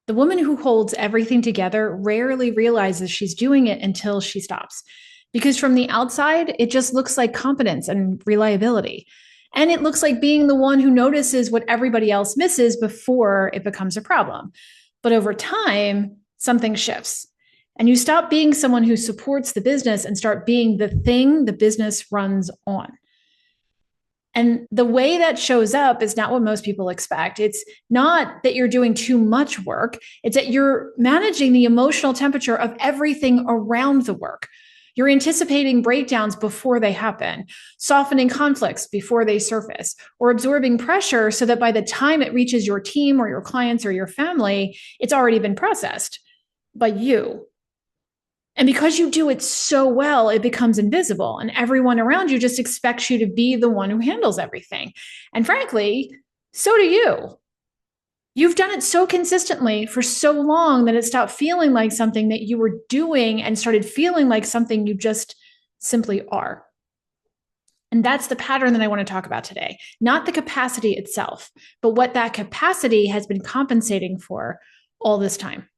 The woman who holds everything together rarely realizes she's doing it until she stops. Because from the outside, it just looks like competence and reliability. And it looks like being the one who notices what everybody else misses before it becomes a problem. But over time, something shifts. And you stop being someone who supports the business and start being the thing the business runs on. And the way that shows up is not what most people expect. It's not that you're doing too much work, it's that you're managing the emotional temperature of everything around the work. You're anticipating breakdowns before they happen, softening conflicts before they surface, or absorbing pressure so that by the time it reaches your team or your clients or your family, it's already been processed by you. And because you do it so well, it becomes invisible, and everyone around you just expects you to be the one who handles everything. And frankly, so do you. You've done it so consistently for so long that it stopped feeling like something that you were doing and started feeling like something you just simply are. And that's the pattern that I want to talk about today. Not the capacity itself, but what that capacity has been compensating for all this time.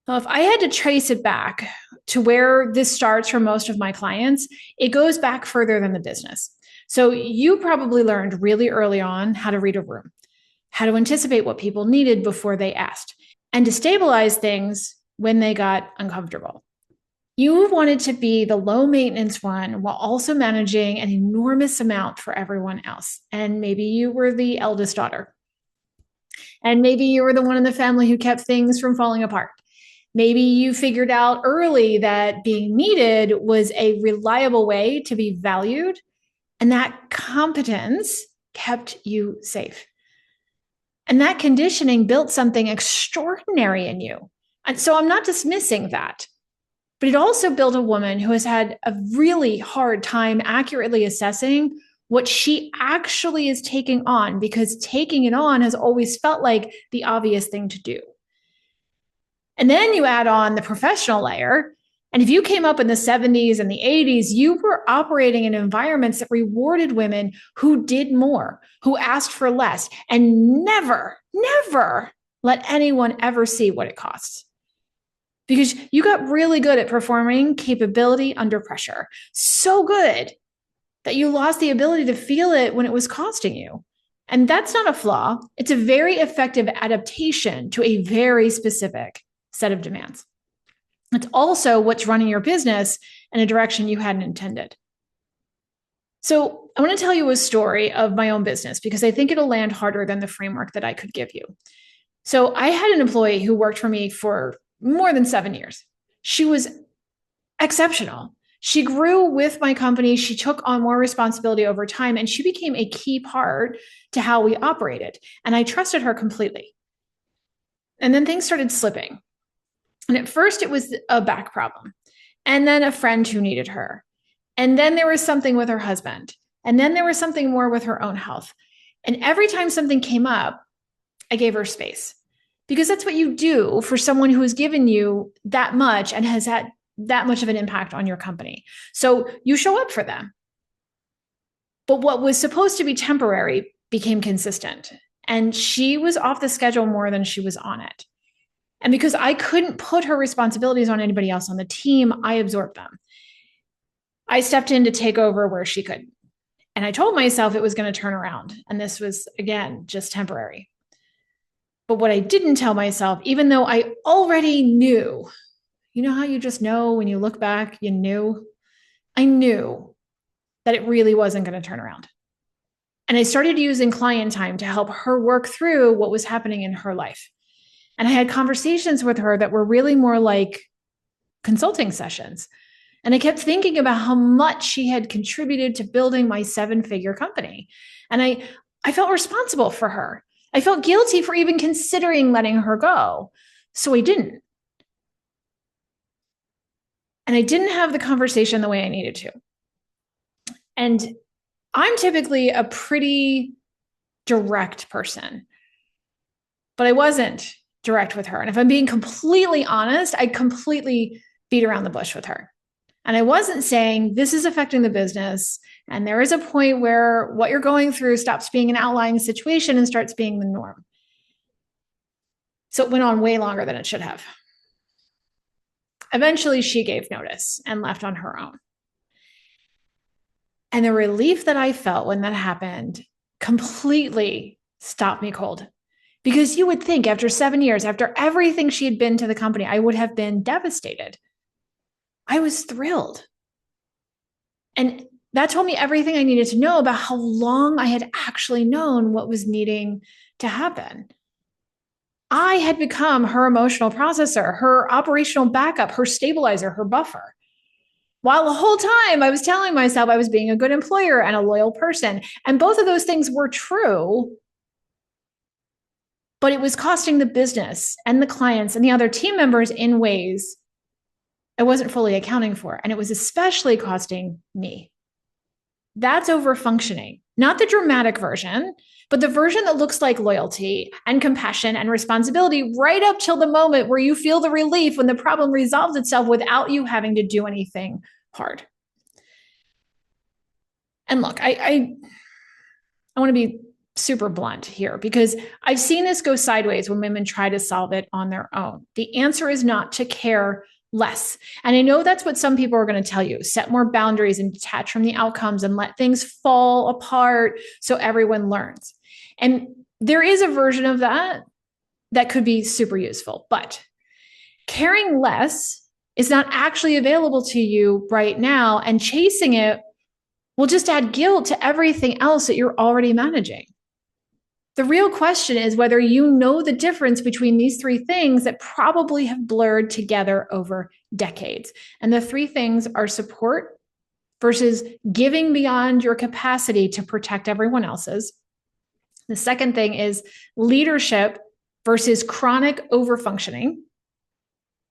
Well, if I had to trace it back to where this starts for most of my clients, it goes back further than the business. So you probably learned really early on how to read a room, how to anticipate what people needed before they asked, and to stabilize things when they got uncomfortable. You wanted to be the low maintenance one while also managing an enormous amount for everyone else. And maybe you were the eldest daughter. And maybe you were the one in the family who kept things from falling apart. Maybe you figured out early that being needed was a reliable way to be valued, and that competence kept you safe. And that conditioning built something extraordinary in you. And so I'm not dismissing that, but it also built a woman who has had a really hard time accurately assessing what she actually is taking on, because taking it on has always felt like the obvious thing to do. And then you add on the professional layer. And if you came up in the 70s and the 80s, you were operating in environments that rewarded women who did more, who asked for less, and never let anyone ever see what it costs. Because you got really good at performing capability under pressure. So good that you lost the ability to feel it when it was costing you. And that's not a flaw. It's a very effective adaptation to a very specific set of demands. It's also what's running your business in a direction you hadn't intended. So I want to tell you a story of my own business because I think it'll land harder than the framework that I could give you. So I had an employee who worked for me for more than 7 years. She was exceptional. She grew with my company. She took on more responsibility over time, and she became a key part to how we operated. And I trusted her completely. And then things started slipping. And at first it was a back problem, and then a friend who needed her. And then there was something with her husband. And then there was something more with her own health. And every time something came up, I gave her space, because that's what you do for someone who has given you that much and has had that much of an impact on your company. So you show up for them. But what was supposed to be temporary became consistent. And she was off the schedule more than she was on it. And because I couldn't put her responsibilities on anybody else on the team, I absorbed them. I stepped in to take over where she could. And I told myself it was going to turn around. And this was, again, just temporary. But what I didn't tell myself, even though I already knew, you know how you just know when you look back, you knew? I knew that it really wasn't going to turn around. And I started using client time to help her work through what was happening in her life. And I had conversations with her that were really more like consulting sessions. And I kept thinking about how much she had contributed to building my 7-figure company. And I felt responsible for her. I felt guilty for even considering letting her go. So I didn't. And I didn't have the conversation the way I needed to. And I'm typically a pretty direct person, but I wasn't direct with her. And if I'm being completely honest, I completely beat around the bush with her. And I wasn't saying this is affecting the business. And there is a point where what you're going through stops being an outlying situation and starts being the norm. So it went on way longer than it should have. Eventually, she gave notice and left on her own. And the relief that I felt when that happened completely stopped me cold. Because you would think after 7 years, after everything she had been to the company, I would have been devastated. I was thrilled. And that told me everything I needed to know about how long I had actually known what was needing to happen. I had become her emotional processor, her operational backup, her stabilizer, her buffer. While the whole time I was telling myself I was being a good employer and a loyal person. And both of those things were true, but it was costing the business and the clients and the other team members in ways I wasn't fully accounting for. And it was especially costing me. That's overfunctioning, not the dramatic version, but the version that looks like loyalty and compassion and responsibility right up till the moment where you feel the relief when the problem resolves itself without you having to do anything hard. And look, I want to be super blunt here because I've seen this go sideways when women try to solve it on their own. The answer is not to care less. And I know that's what some people are going to tell you. Set more boundaries and detach from the outcomes and let things fall apart so everyone learns. And there is a version of that that could be super useful, but caring less is not actually available to you right now, and chasing it will just add guilt to everything else that you're already managing. The real question is whether you know the difference between these three things that probably have blurred together over decades. And the three things are support versus giving beyond your capacity to protect everyone else's. The second thing is leadership versus chronic overfunctioning.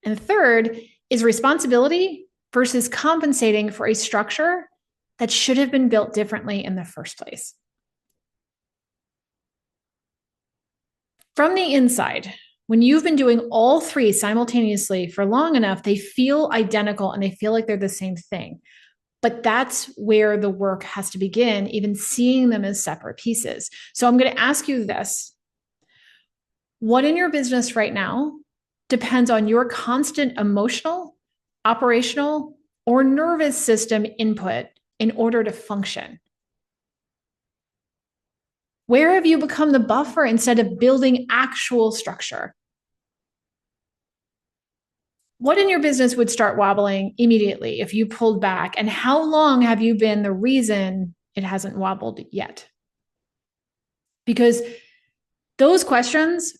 And third is responsibility versus compensating for a structure that should have been built differently in the first place. From the inside, when you've been doing all three simultaneously for long enough, they feel identical and they feel like they're the same thing. But that's where the work has to begin, even seeing them as separate pieces. So I'm going to ask you this. What in your business right now depends on your constant emotional, operational, or nervous system input in order to function? Where have you become the buffer instead of building actual structure? What in your business would start wobbling immediately if you pulled back? And how long have you been the reason it hasn't wobbled yet? Because those questions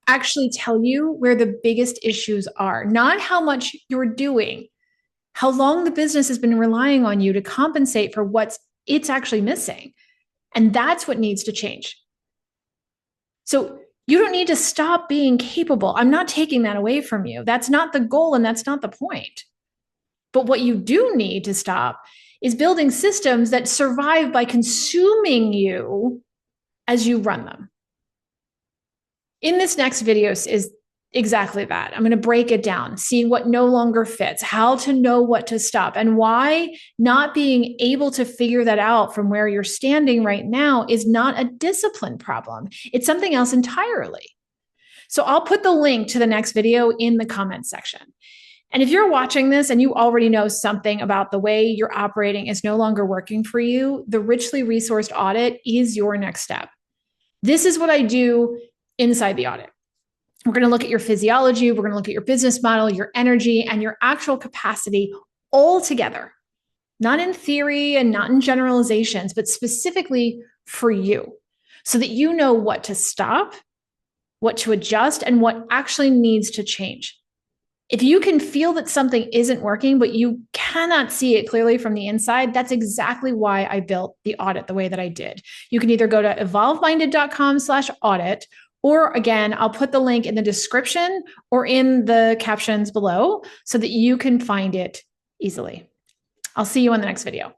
actually tell you where the biggest issues are, not how much you're doing, how long the business has been relying on you to compensate for it's actually missing. And that's what needs to change. So you don't need to stop being capable. I'm not taking that away from you. That's not the goal and that's not the point. But what you do need to stop is building systems that survive by consuming you as you run them. In this next video is exactly that. I'm going to break it down, see what no longer fits, how to know what to stop, and why not being able to figure that out from where you're standing right now is not a discipline problem. It's something else entirely. So I'll put the link to the next video in the comments section. And if you're watching this and you already know something about the way you're operating is no longer working for you, the richly resourced audit is your next step. This is what I do inside the audit. We're going to look at your physiology, we're going to look at your business model, your energy, and your actual capacity all together. Not in theory and not in generalizations, but specifically for you, so that you know what to stop, what to adjust, and what actually needs to change. If you can feel that something isn't working, but you cannot see it clearly from the inside, that's exactly why I built the audit the way that I did. You can either go to evolveminded.com/audit, or again, I'll put the link in the description or in the captions below so that you can find it easily. I'll see you on the next video.